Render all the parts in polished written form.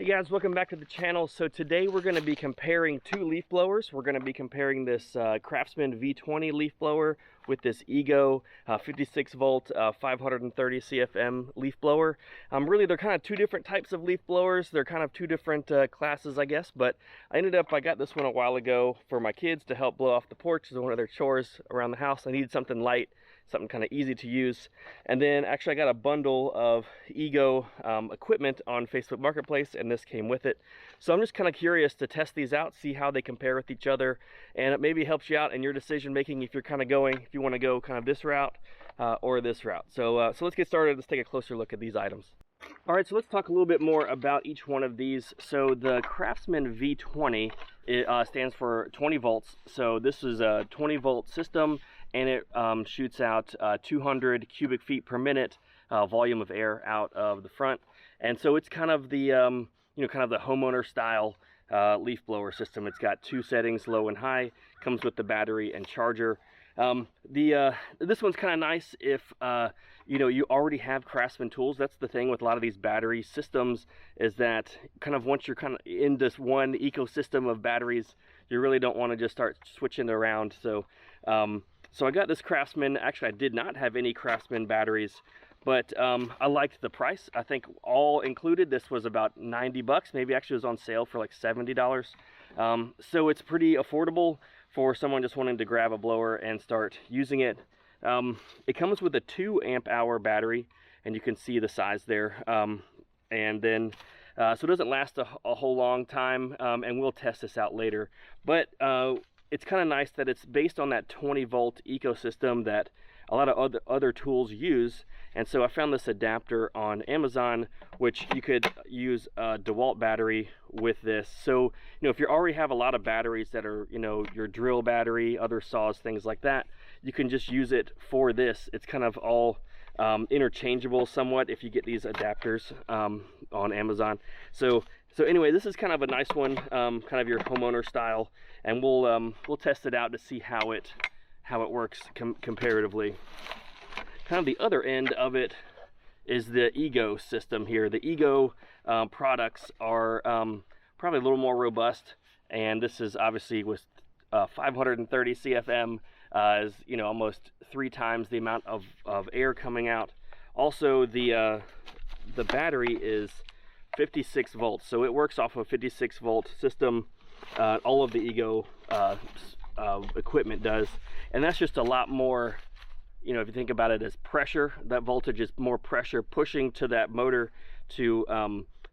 Hey guys, welcome back to the channel. So today we're going to be comparing two leaf blowers. We're going to be comparing this Craftsman V20 leaf blower with this Ego 56 volt 530 CFM leaf blower. Really they're kind of two different types of leaf blowers. They're kind of two different classes, I guess, but I got this one a while ago for my kids to help blow off the porch as one of their chores around the house. I needed something light, something kind of easy to use. And then actually I got a bundle of Ego equipment on Facebook Marketplace, and this came with it. So I'm just kind of curious to test these out, see how they compare with each other, and it maybe helps you out in your decision making if you're kind of going, if you want to go kind of this route or this route. So let's get started. Let's take a closer look at these items. All right, so let's talk a little bit more about each one of these. So the Craftsman V20 stands for 20 volts. So this is a 20 volt system, and it shoots out 200 cubic feet per minute volume of air out of the front. And so it's kind of the kind of the homeowner style leaf blower system. It's got two settings, low and high. Comes with the battery and charger. This one's kind of nice if you already have Craftsman tools. That's the thing with a lot of these battery systems, is that kind of once you're kind of in this one ecosystem of batteries, you really don't want to just start switching around. So so I got this Craftsman. Actually, I did not have any Craftsman batteries, but I liked the price. I think all included, this was about 90 bucks. Maybe actually it was on sale for like $70. So it's pretty affordable for someone just wanting to grab a blower and start using it. It comes with a 2 amp hour battery, and you can see the size there. And then, so it doesn't last a whole long time, and we'll test this out later. But it's kind of nice that it's based on that 20 volt ecosystem that a lot of other tools use. And so I found this adapter on Amazon, which you could use a DeWalt battery with this. So, if you already have a lot of batteries that are, your drill battery, other saws, things like that, you can just use it for this. It's kind of all interchangeable somewhat if you get these adapters on Amazon. So anyway, this is kind of a nice one, kind of your homeowner style, and we'll test it out to see how it works comparatively. Kind of the other end of it is the Ego system here. The Ego products are probably a little more robust, and this is obviously with 530 CFM, is almost 3 times the amount of air coming out. Also, the battery is 56 volts, so it works off of a 56 volt system. All of the Ego equipment does, and that's just a lot more. If you think about it as pressure, that voltage is more pressure pushing to that motor to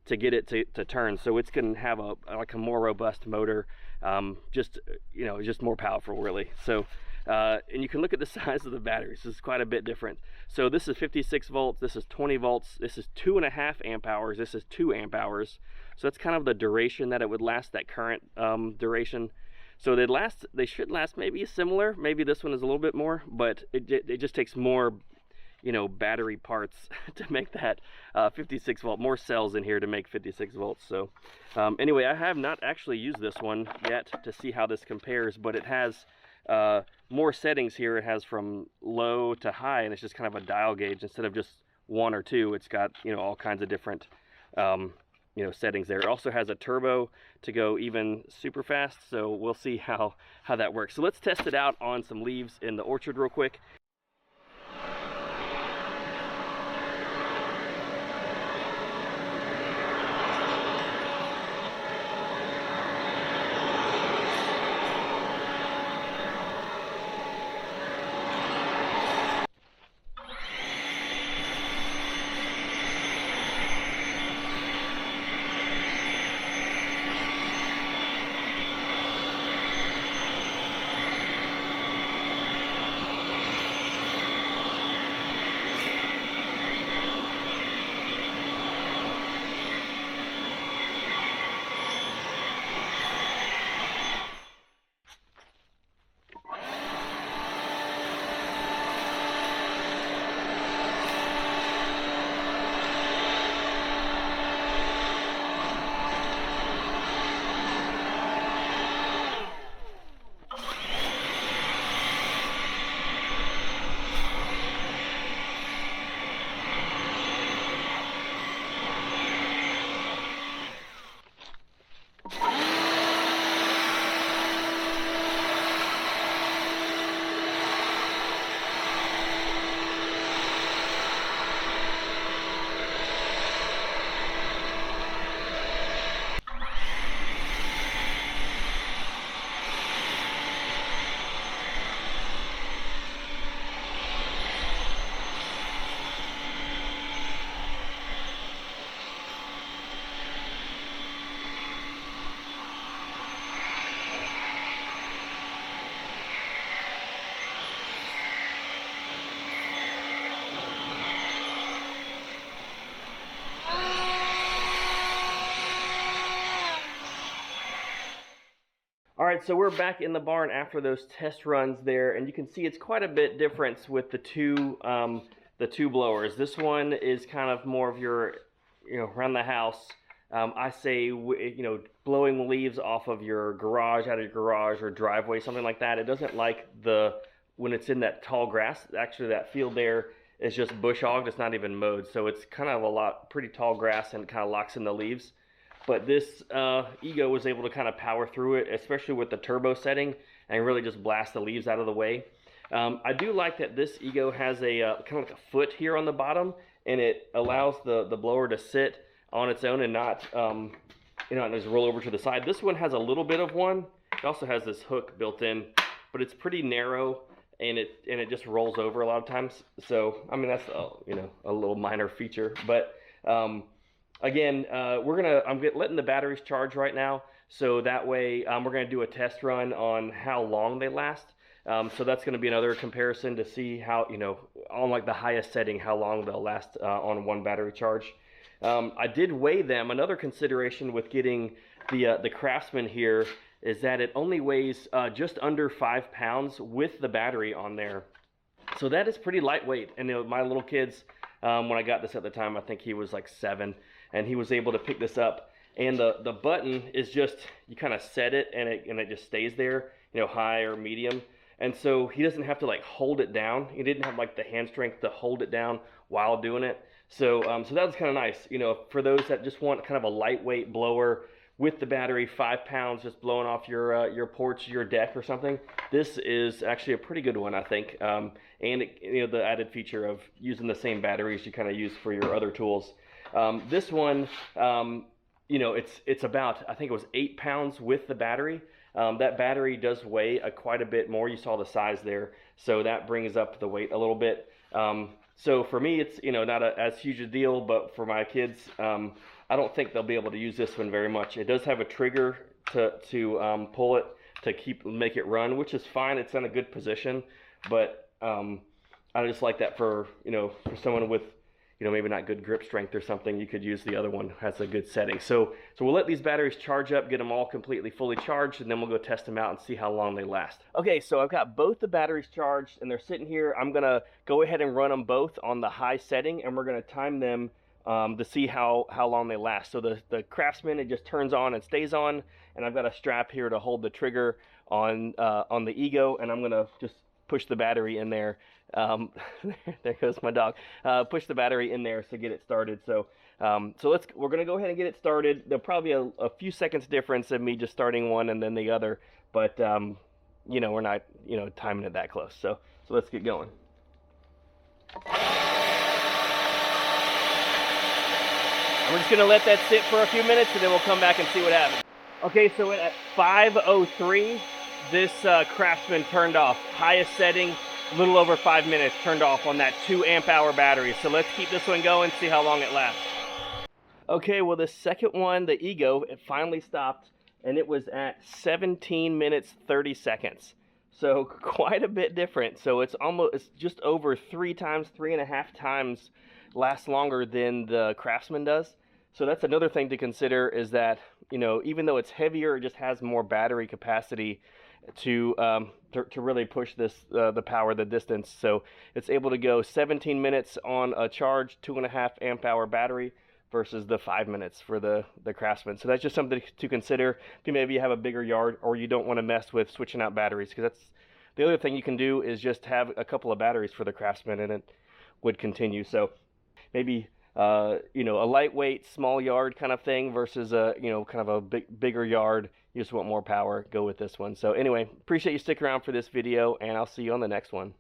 get it to turn. So it's going to have a more robust motor, just more powerful, really. So and you can look at the size of the batteries. This is quite a bit different. So this is 56 volts, this is 20 volts, this is 2.5 amp hours, this is 2 amp hours. So that's kind of the duration that it would last, that current duration. So they should last maybe similar. Maybe this one is a little bit more, but it just takes more, battery parts to make that 56 volt, more cells in here to make 56 volts. So anyway, I have not actually used this one yet to see how this compares, but it has more settings here. It has from low to high, and it's just kind of a dial gauge instead of just 1 or 2. It's got, all kinds of different settings there. It also has a turbo to go even super fast, so we'll see how that works. So let's test it out on some leaves in the orchard real quick. All right, so we're back in the barn after those test runs there, and you can see it's quite a bit difference with the two blowers. This one is kind of more of your, around the house. I say, blowing leaves off of your garage, out of your garage or driveway, something like that. It doesn't like when it's in that tall grass. Actually, that field there is just bush hogged. It's not even mowed, so it's kind of pretty tall grass and kind of locks in the leaves. But this Ego was able to kind of power through it, especially with the turbo setting, and really just blast the leaves out of the way. I do like that this Ego has a kind of like a foot here on the bottom, and it allows the blower to sit on its own and not, and just roll over to the side. This one has a little bit of one. It also has this hook built in, but it's pretty narrow, and it just rolls over a lot of times. So I mean, that's a little minor feature, but again, I'm letting the batteries charge right now, so that way we're going to do a test run on how long they last. So that's going to be another comparison to see how, on like the highest setting, how long they'll last on one battery charge. I did weigh them. Another consideration with getting the Craftsman here is that it only weighs just under 5 pounds with the battery on there. So that is pretty lightweight. And my little kids, when I got this at the time, I think he was like 7. And he was able to pick this up, and the button is just, you kind of set it and it just stays there, high or medium, and so he doesn't have to like hold it down. He didn't have like the hand strength to hold it down while doing it. So so that was kind of nice, for those that just want kind of a lightweight blower with the battery, 5 pounds, just blowing off your porch, your deck or something. This is actually a pretty good one, I think, and the added feature of using the same batteries you kind of use for your other tools. This one, it's about, I think it was 8 pounds with the battery. That battery does weigh quite a bit more. You saw the size there, so that brings up the weight a little bit. So for me, it's not as huge a deal, but for my kids, I don't think they'll be able to use this one very much. It does have a trigger to pull it to make it run, which is fine. It's in a good position, but I just like that for for someone with maybe not good grip strength or something. You could use the other one, has a good setting. So we'll let these batteries charge up, get them all completely fully charged, and then we'll go test them out and see how long they last. Okay, so I've got both the batteries charged and they're sitting here. I'm gonna go ahead and run them both on the high setting, and we're gonna time them to see how long they last. So the Craftsman, it just turns on and stays on, and I've got a strap here to hold the trigger on the Ego, and I'm gonna just push the battery in there. There goes my dog. Push the battery in there to get it started. So we're gonna go ahead and get it started. There'll probably be a few seconds difference of me just starting one and then the other, but we're not timing it that close. So let's get going. We're just gonna let that sit for a few minutes, and then we'll come back and see what happens. Okay, so at 5:03, this Craftsman turned off. Highest setting, a little over 5 minutes, turned off on that 2 amp hour battery. So let's keep this one going, see how long it lasts. Okay, well the second one, the Ego, it finally stopped, and it was at 17 minutes 30 seconds. So quite a bit different. So it's just over 3.5 times lasts longer than the Craftsman does. So that's another thing to consider, is that even though it's heavier, it just has more battery capacity to really push the power the distance. So it's able to go 17 minutes on a charge, 2.5 amp hour battery, versus the 5 minutes for the Craftsman. So that's just something to consider if maybe you have a bigger yard or you don't want to mess with switching out batteries, because that's the other thing you can do, is just have a couple of batteries for the Craftsman and it would continue. So maybe a lightweight small yard kind of thing versus a kind of a bigger yard, you just want more power, go with this one. So anyway, appreciate you sticking around for this video, and I'll see you on the next one.